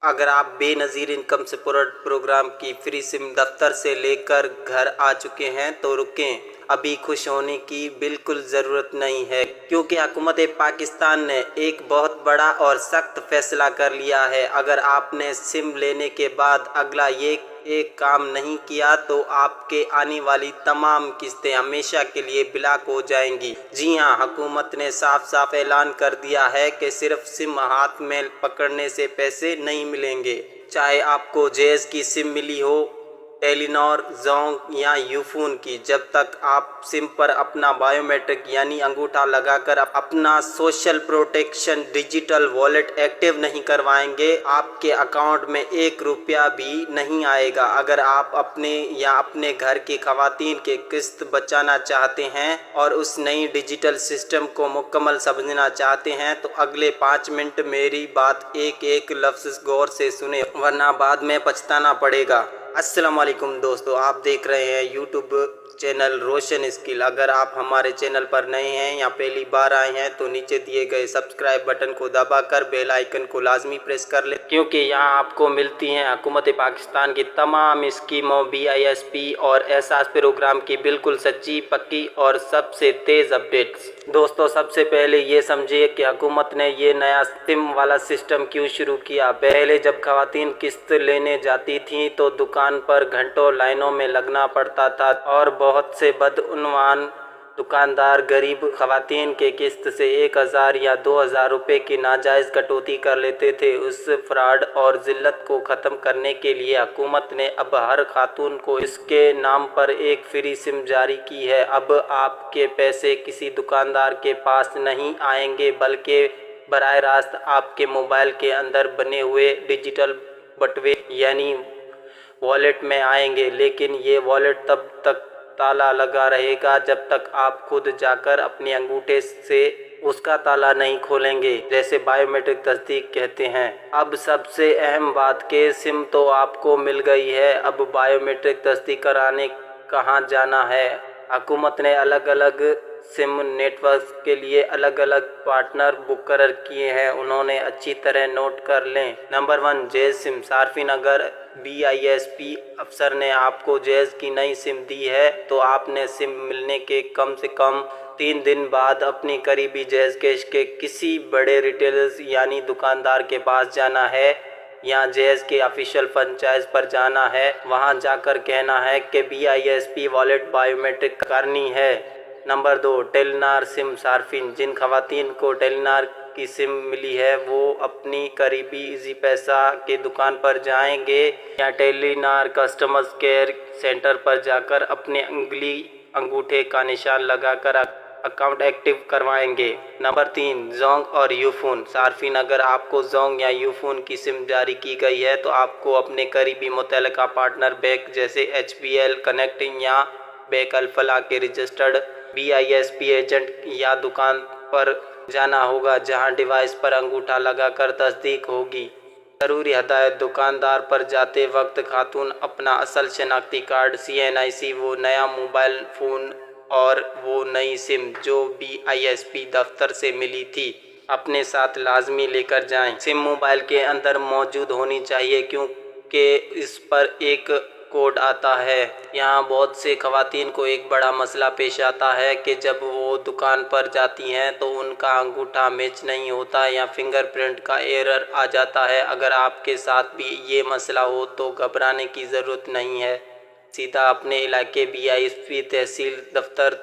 अगर आप Benazir income support programme की फ्री सिम दफ्तर से लेकर घर आ चुके हैं तो रुकें, अभी खुश होने की बिल्कुल ज़रूरत नहीं है, क्योंकि हुकूमत पाकिस्तान ने एक बहुत बड़ा और सख्त फैसला कर लिया है। अगर आपने सिम लेने के बाद अगला ये एक काम नहीं किया तो आपके आने वाली तमाम किस्तें हमेशा के लिए ब्लॉक हो जाएंगी। जी हां, हुकूमत ने साफ साफ ऐलान कर दिया है कि सिर्फ सिम हाथ में पकड़ने से पैसे नहीं मिलेंगे। चाहे आपको जैज़ की सिम मिली हो, टेलीनॉर, जोंग या यूफोन की, जब तक आप सिम पर अपना बायोमेट्रिक यानी अंगूठा लगाकर अपना social protection digital wallet active नहीं करवाएंगे, आपके अकाउंट में 1 रुपया भी नहीं आएगा। अगर आप अपने या अपने घर की खवातीन के किस्त बचाना चाहते हैं और उस नई डिजिटल सिस्टम को मुकम्मल समझना चाहते हैं तो अगले 5 मिनट मेरी बात एक एक लफ्ज़ गौर से सुने, वरना बाद में पछताना पड़ेगा। अस्सलाम वालेकुम दोस्तों, आप देख रहे हैं यूट्यूब चैनल रोशन स्किल। अगर आप हमारे चैनल पर नए हैं या पहली बार आए हैं तो नीचे दिए गए सब्सक्राइब बटन को दबाकर बेल आइकन को लाजमी प्रेस कर लें, क्योंकि यहाँ आपको मिलती हैं हुकूमत पाकिस्तान की तमाम स्कीमों, BISP और एहसास प्रोग्राम की बिल्कुल सच्ची, पक्की और सबसे तेज़ अपडेट्स। दोस्तों, सबसे पहले ये समझिए कि हुकूमत ने ये नया सिम वाला सिस्टम क्यों शुरू किया। पहले जब खवातीन किस्त लेने जाती थीं तो दुकान पर घंटों लाइनों में लगना पड़ता था और बहुत से बदउनवान दुकानदार गरीब खवातीन के किस्त से 1000 या 2000 रुपये की नाजायज़ कटौती कर लेते थे। उस फ्रॉड और ज़िल्लत को ख़त्म करने के लिए हुकूमत ने अब हर खातून को इसके नाम पर एक फ्री सिम जारी की है। अब आपके पैसे किसी दुकानदार के पास नहीं आएंगे, बल्कि बराह रास्त आपके मोबाइल के अंदर बने हुए डिजिटल बटवे यानी वॉलेट में आएंगे। लेकिन ये वॉलेट तब तक ताला लगा रहेगा जब तक आप खुद जाकर अपने अंगूठे से उसका ताला नहीं खोलेंगे, जैसे बायोमेट्रिक तस्दीक कहते हैं। अब सबसे अहम बात के सिम तो आपको मिल गई है, अब बायोमेट्रिक तस्दीक कराने कहाँ जाना है। हुकूमत ने अलग अलग सिम नेटवर्क के लिए अलग अलग पार्टनर मुकर्रर किए हैं, उन्होंने अच्छी तरह नोट कर लें। नंबर 1, जैज़ सिम सार्फिन। अगर BISP अफसर ने आपको जैज़ की नई सिम दी है तो आपने सिम मिलने के कम से कम 3 दिन बाद अपनी करीबी जैज़ कैश के किसी बड़े रिटेलर्स यानी दुकानदार के पास जाना है या जैज़ के ऑफिशियल फ्रेंचाइज पर जाना है। वहां जाकर कहना है कि BISP वॉलेट बायोमेट्रिक करनी है। नंबर 2, टेलीनॉर सिम सार्फिन। जिन खवातीन को टेलीनॉर की सिम मिली है वो अपनी करीबी इजी पैसा के दुकान पर जाएंगे या टेलीनॉर कस्टमर केयर सेंटर पर जाकर अपने उंगली अंगूठे का निशान लगाकर अकाउंट एक्टिव करवाएंगे। नंबर 3, जोंग और यूफोन सार्फिन। अगर आपको जोंग या यूफोन की सिम जारी की गई है तो आपको अपने करीबी मुतल्लिका पार्टनर बैंक जैसे HBL कनेक्टिंग या बैंक अल-फलाह के रजिस्टर्ड BISP एजेंट या दुकान पर जाना होगा, जहां डिवाइस पर अंगूठा लगाकर तस्दीक होगी। ज़रूरी हदायत: दुकानदार पर जाते वक्त खातून अपना असल शनाख्ती कार्ड, CNIC, वो नया मोबाइल फ़ोन और वो नई सिम जो BISP दफ्तर से मिली थी अपने साथ लाजमी लेकर जाएं। सिम मोबाइल के अंदर मौजूद होनी चाहिए, क्योंकि इस पर एक कोड आता है। यहाँ बहुत से खवातीन को एक बड़ा मसला पेश आता है कि जब वो दुकान पर जाती हैं तो उनका अंगूठा मैच नहीं होता या फिंगरप्रिंट का एरर आ जाता है। अगर आपके साथ भी ये मसला हो तो घबराने की ज़रूरत नहीं है, सीधा अपने इलाके BISP तहसील दफ्तर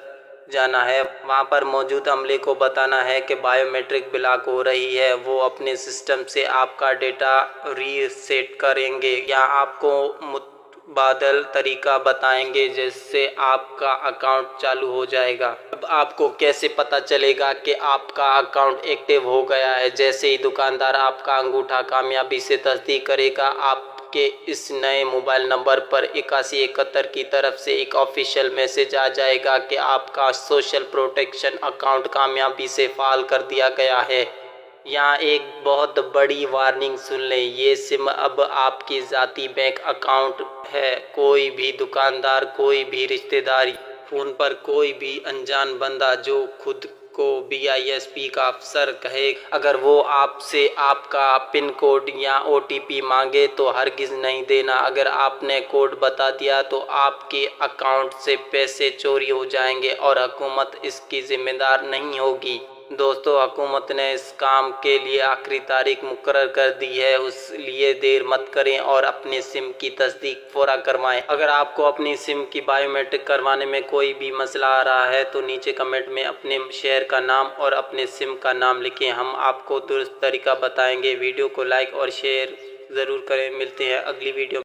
जाना है। वहाँ पर मौजूद अमले को बताना है कि बायोमेट्रिक ब्लॉक हो रही है। वो अपने सिस्टम से आपका डेटा रीसेट करेंगे या आपको बादल तरीका बताएंगे जिससे आपका अकाउंट चालू हो जाएगा। अब आपको कैसे पता चलेगा कि आपका अकाउंट एक्टिव हो गया है? जैसे ही दुकानदार आपका अंगूठा कामयाबी से तस्दीक करेगा, आपके इस नए मोबाइल नंबर पर 8171 की तरफ से एक ऑफिशियल मैसेज आ जाएगा कि आपका सोशल प्रोटेक्शन अकाउंट कामयाबी से फाल कर दिया गया है। यहाँ एक बहुत बड़ी वार्निंग सुन लें, ये सिम अब आपकी ज़ाती बैंक अकाउंट है। कोई भी दुकानदार, कोई भी रिश्तेदार, फ़ोन पर कोई भी अनजान बंदा जो खुद को BISP का अफसर कहे। अगर वो आपसे आपका पिन कोड या OTP मांगे तो हरगिज नहीं देना। अगर आपने कोड बता दिया तो आपके अकाउंट से पैसे चोरी हो जाएंगे और हुकूमत इसकी जिम्मेदार नहीं होगी। दोस्तों, हुकूमत ने इस काम के लिए आखिरी तारीख मुकर्रर कर दी है, इसलिए देर मत करें और अपने सिम की तस्दीक फौरा करवाएं। अगर आपको अपनी सिम की बायोमेट्रिक करवाने में कोई भी मसला आ रहा है तो नीचे कमेंट में अपने शहर का नाम और अपने सिम का नाम लिखें, हम आपको दुरुस्त तरीका बताएंगे। वीडियो को लाइक और शेयर ज़रूर करें। मिलते हैं अगली वीडियो।